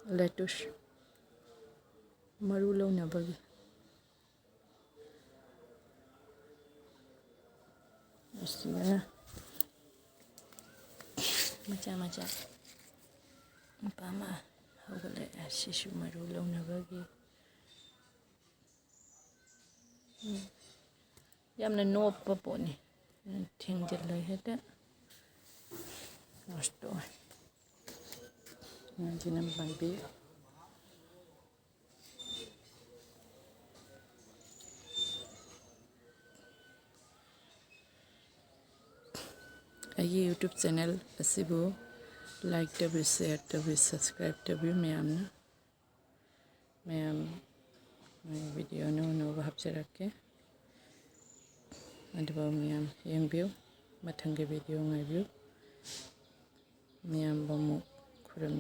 lettuce maru launabagi asina macha pama hogale shishu maru launabagi yamna noppa poni thengjalai heta nosto jinam bambi ayi YouTube channel asibu like tabi share tabi subscribe tabi mayamna mayam video no hapjarake aduba mayam yengbiu mathangi video ngaibiu mayam bamu khuram